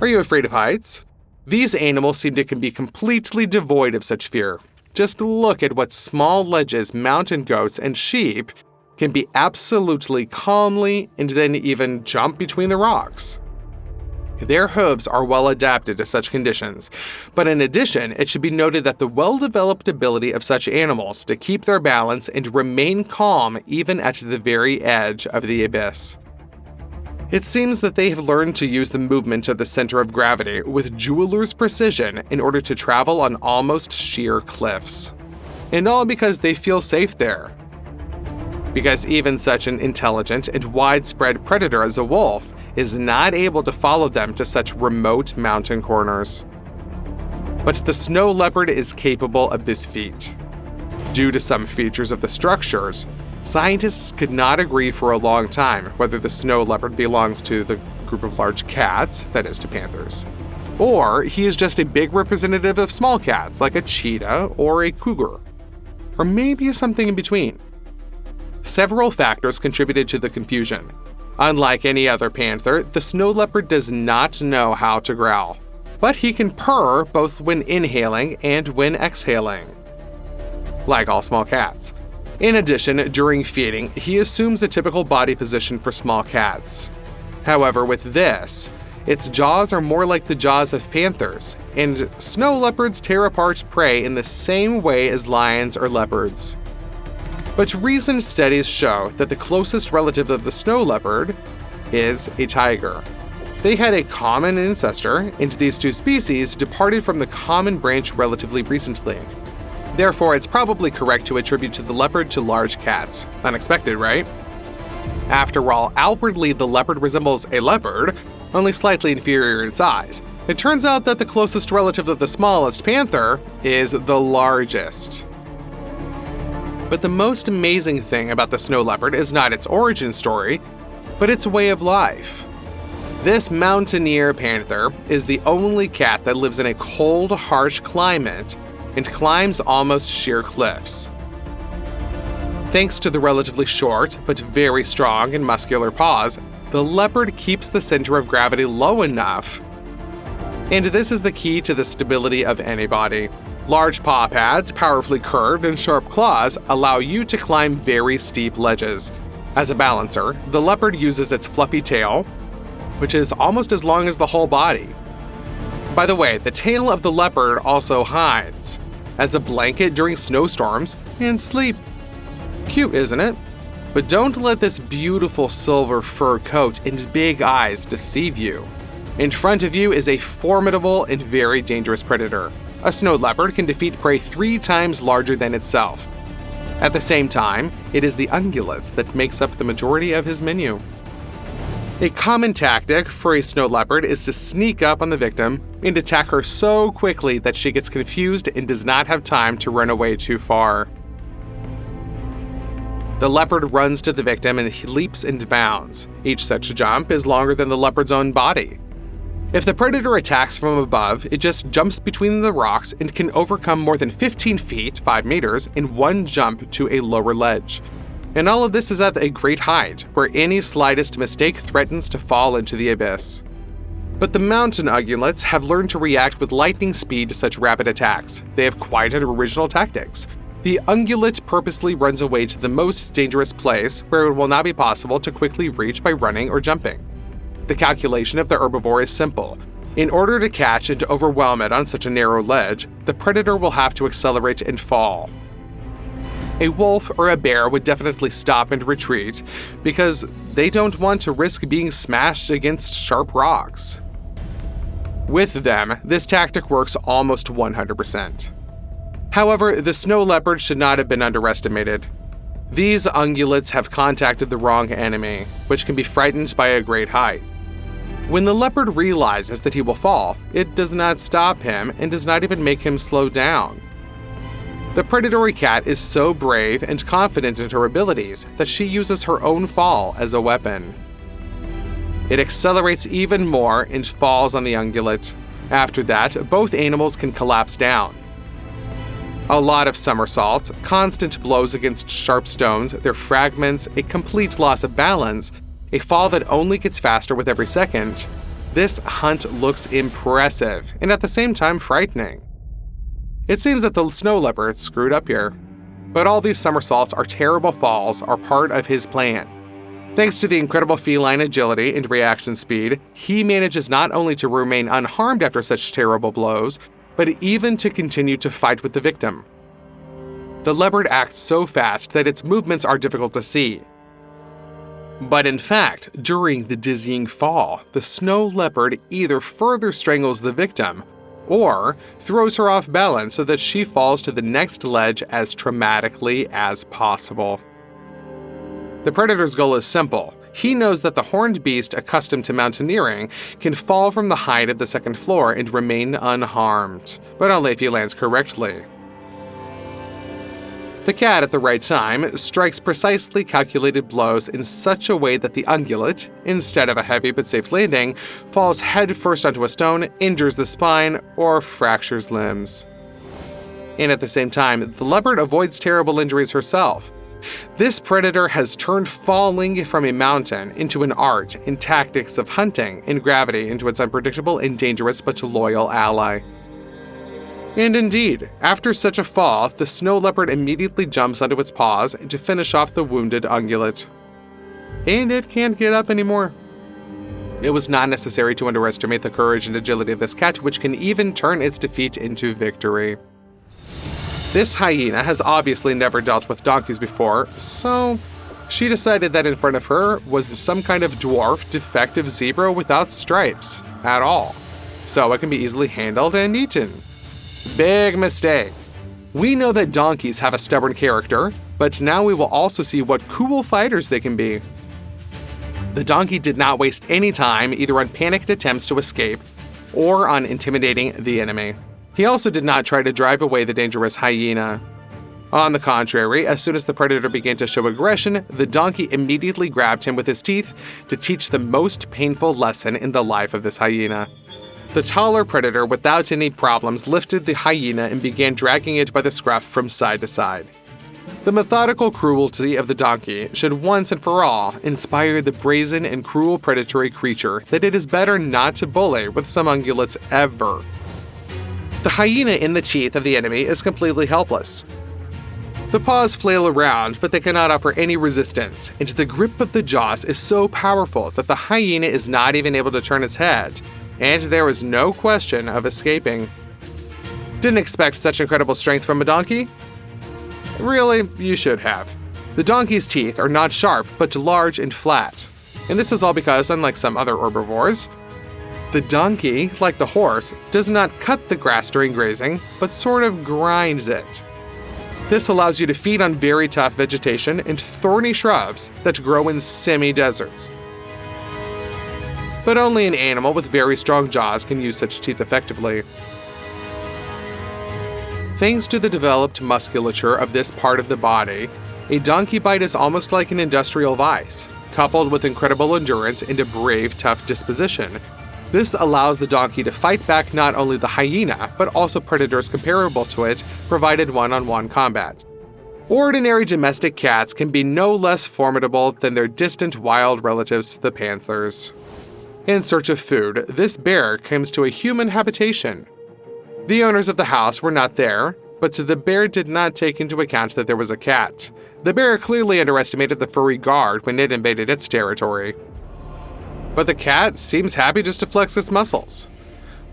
Are you afraid of heights? These animals seem to be completely devoid of such fear. Just look at what small ledges mountain goats and sheep can be absolutely calmly and then even jump between the rocks. Their hooves are well adapted to such conditions, but in addition, it should be noted that the well-developed ability of such animals to keep their balance and remain calm even at the very edge of the abyss. It seems that they have learned to use the movement of the center of gravity with jeweler's precision in order to travel on almost sheer cliffs. And all because they feel safe there. Because even such an intelligent and widespread predator as a wolf is not able to follow them to such remote mountain corners. But the snow leopard is capable of this feat. Due to some features of the structures, scientists could not agree for a long time whether the snow leopard belongs to the group of large cats, that is to panthers, or he is just a big representative of small cats like a cheetah or a cougar, or maybe something in between. Several factors contributed to the confusion. Unlike any other panther, the snow leopard does not know how to growl, but he can purr both when inhaling and when exhaling, like all small cats. In addition, during feeding, he assumes a typical body position for small cats. However, with this, its jaws are more like the jaws of panthers, and snow leopards tear apart prey in the same way as lions or leopards. But recent studies show that the closest relative of the snow leopard is a tiger. They had a common ancestor, and these two species departed from the common branch relatively recently. Therefore, it's probably correct to attribute the leopard to large cats. Unexpected, right? After all, outwardly the leopard resembles a leopard, only slightly inferior in size. It turns out that the closest relative of the smallest panther is the largest. But the most amazing thing about the snow leopard is not its origin story, but its way of life. This mountaineer panther is the only cat that lives in a cold, harsh climate and climbs almost sheer cliffs. Thanks to the relatively short but very strong and muscular paws, the leopard keeps the center of gravity low enough. And this is the key to the stability of any body. Large paw pads, powerfully curved, and sharp claws allow you to climb very steep ledges. As a balancer, the leopard uses its fluffy tail, which is almost as long as the whole body. By the way, the tail of the leopard also hides as a blanket during snowstorms and sleep. Cute, isn't it? But don't let this beautiful silver fur coat and big eyes deceive you. In front of you is a formidable and very dangerous predator. A snow leopard can defeat prey 3 times larger than itself. At the same time, it is the ungulates that makes up the majority of his menu. A common tactic for a snow leopard is to sneak up on the victim and attack her so quickly that she gets confused and does not have time to run away too far. The leopard runs to the victim and he leaps and bounds. Each such jump is longer than the leopard's own body. If the predator attacks from above, it just jumps between the rocks and can overcome more than 15 feet, 5 meters, in one jump to a lower ledge. And all of this is at a great height, where any slightest mistake threatens to fall into the abyss. But the mountain ungulates have learned to react with lightning speed to such rapid attacks. They have quite an original tactics. The ungulate purposely runs away to the most dangerous place where it will not be possible to quickly reach by running or jumping. The calculation of the herbivore is simple. In order to catch and to overwhelm it on such a narrow ledge, the predator will have to accelerate and fall. A wolf or a bear would definitely stop and retreat because they don't want to risk being smashed against sharp rocks. With them, this tactic works almost 100%. However, the snow leopard should not have been underestimated. These ungulates have contacted the wrong enemy, which can be frightened by a great height. When the leopard realizes that he will fall, it does not stop him and does not even make him slow down. The predatory cat is so brave and confident in her abilities that she uses her own fall as a weapon. It accelerates even more and falls on the ungulate. After that, both animals can collapse down. A lot of somersaults, constant blows against sharp stones, their fragments, a complete loss of balance, a fall that only gets faster with every second, This hunt looks impressive and at the same time frightening. It seems that the snow leopard screwed up here. But all these somersaults or terrible falls are part of his plan. Thanks to the incredible feline agility and reaction speed, he manages not only to remain unharmed after such terrible blows, but even to continue to fight with the victim. The leopard acts so fast that its movements are difficult to see. But in fact, during the dizzying fall, the snow leopard either further strangles the victim or throws her off balance so that she falls to the next ledge as traumatically as possible. The predator's goal is simple. He knows that the horned beast accustomed to mountaineering can fall from the height of the second floor and remain unharmed, but only if he lands correctly. The cat, at the right time, strikes precisely calculated blows in such a way that the ungulate, instead of a heavy but safe landing, falls headfirst onto a stone, injures the spine, or fractures limbs. And at the same time, the leopard avoids terrible injuries herself. This predator has turned falling from a mountain into an art in tactics of hunting and gravity into its unpredictable and dangerous but loyal ally. And indeed, after such a fall, the snow leopard immediately jumps onto its paws to finish off the wounded ungulate. And it can't get up anymore. It was not necessary to underestimate the courage and agility of this cat, which can even turn its defeat into victory. This hyena has obviously never dealt with donkeys before, so she decided that in front of her was some kind of dwarf, defective zebra without stripes at all, so it can be easily handled and eaten. Big mistake. We know that donkeys have a stubborn character, but now we will also see what cool fighters they can be. The donkey did not waste any time either on panicked attempts to escape or on intimidating the enemy. He also did not try to drive away the dangerous hyena. On the contrary, as soon as the predator began to show aggression, the donkey immediately grabbed him with his teeth to teach the most painful lesson in the life of this hyena. The taller predator, without any problems, lifted the hyena and began dragging it by the scruff from side to side. The methodical cruelty of the donkey should once and for all inspire the brazen and cruel predatory creature that it is better not to bully with some ungulates ever. The hyena in the teeth of the enemy is completely helpless. The paws flail around, but they cannot offer any resistance, and the grip of the jaws is so powerful that the hyena is not even able to turn its head, and there is no question of escaping. Didn't expect such incredible strength from a donkey? Really, you should have. The donkey's teeth are not sharp, but large and flat. And this is all because, unlike some other herbivores, the donkey, like the horse, does not cut the grass during grazing, but sort of grinds it. This allows you to feed on very tough vegetation and thorny shrubs that grow in semi-deserts. But only an animal with very strong jaws can use such teeth effectively. Thanks to the developed musculature of this part of the body, a donkey bite is almost like an industrial vice, coupled with incredible endurance and a brave, tough disposition. This allows the donkey to fight back not only the hyena, but also predators comparable to it, provided one-on-one combat. Ordinary domestic cats can be no less formidable than their distant wild relatives, the panthers. In search of food, this bear comes to a human habitation. The owners of the house were not there, but the bear did not take into account that there was a cat. The bear clearly underestimated the furry guard when it invaded its territory. But the cat seems happy just to flex its muscles.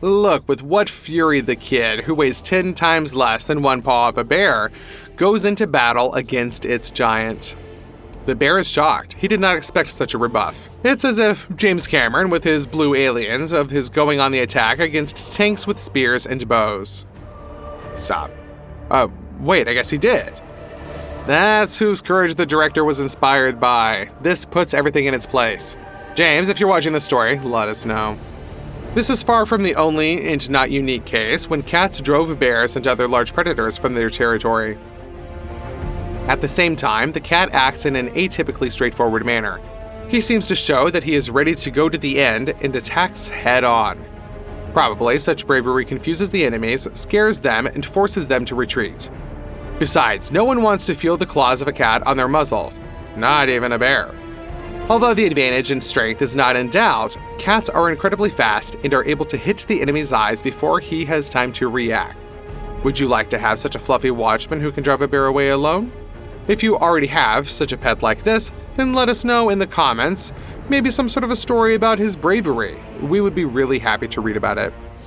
Look with what fury the kid, who weighs 10 times less than one paw of a bear, goes into battle against its giant. The bear is shocked. He did not expect such a rebuff. It's as if James Cameron, with his blue aliens, of his going on the attack against tanks with spears and bows. Stop. Wait, I guess he did. That's whose courage the director was inspired by. This puts everything in its place. James, if you're watching this story, let us know. This is far from the only and not unique case when cats drove bears and other large predators from their territory. At the same time, the cat acts in an atypically straightforward manner. He seems to show that he is ready to go to the end and attacks head-on. Probably, such bravery confuses the enemies, scares them, and forces them to retreat. Besides, no one wants to feel the claws of a cat on their muzzle. Not even a bear. Although the advantage in strength is not in doubt, cats are incredibly fast and are able to hit the enemy's eyes before he has time to react. Would you like to have such a fluffy watchman who can drive a bear away alone? If you already have such a pet like this, then let us know in the comments, maybe some sort of a story about his bravery. We would be really happy to read about it.